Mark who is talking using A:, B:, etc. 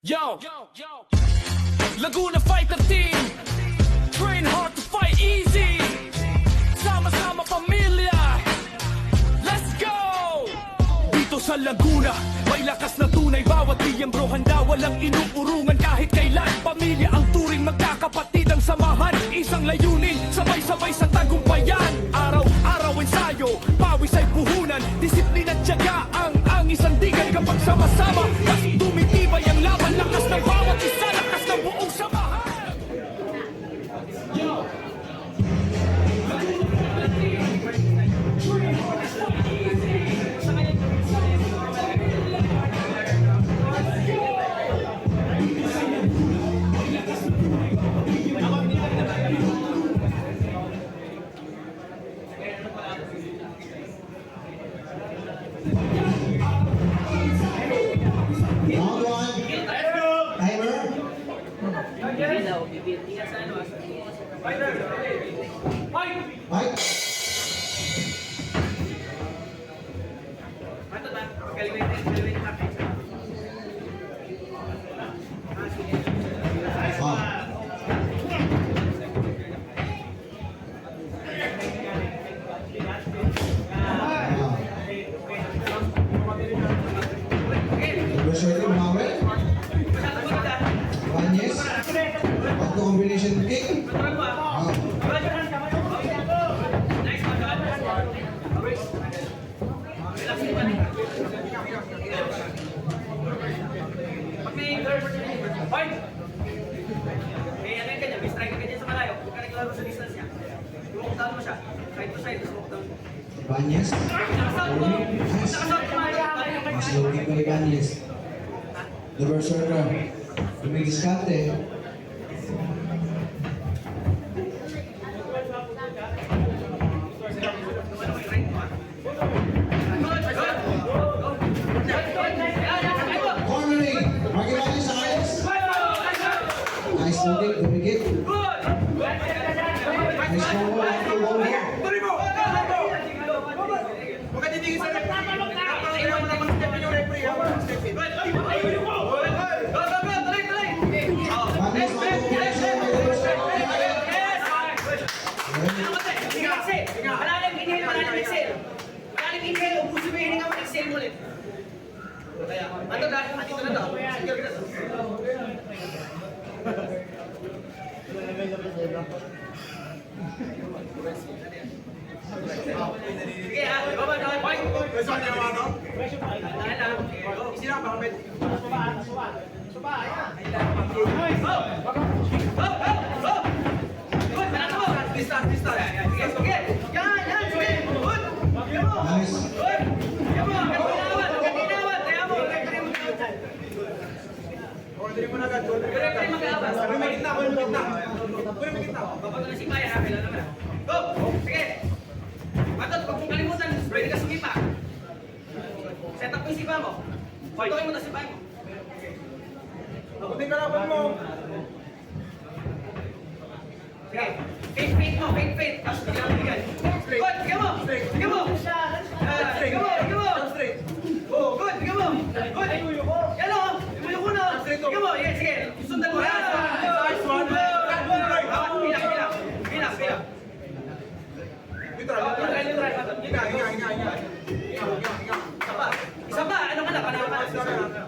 A: Yo, Laguna Fighter Team, train hard to fight easy. Sama-sama pamilya, let's go! Dito sa Laguna, may lakas na tunay. Bawat miyembro handa, walang inuurungan kahit kailan. Pamilya ang turing, magkakapatid ang samahan. Isang layunin, sabay-sabay sa tagumpayan. Araw-araw ensayo, pawis ay puhunan. Disiplina at tiyaga ang isang digay. Kapag sama-sama, mas tumitibay ang laban. Lakas ng bawat isa, lakas ng buong samahan. Yo!
B: Round one. Timer. Fight. Ready, Mawel. Banyes. Auto combination kick. Banyes. Mas looking ko Banyes. The berserker. Dumidiskarte. Cornering. Magibali sa ayos. Nice looking. Dumikit. Nice combo.
C: Set up yung sipa mo. Patuloy mo na sipa mo.
D: Abutin ka laban mo.
C: Sige. Feet mo. Tapos bigyan mo bigyan. Good, bigyan mo. Bigyan mo. Bigyan mo. Oh, good, bigyan mo. Good. Yan o. Imuyo ko na. Bigyan mo. Yes, sige. Sundan mo.
D: Nice one.
C: Bilang. Neutral. Isa pa. Ano ka na? Panahon ka na.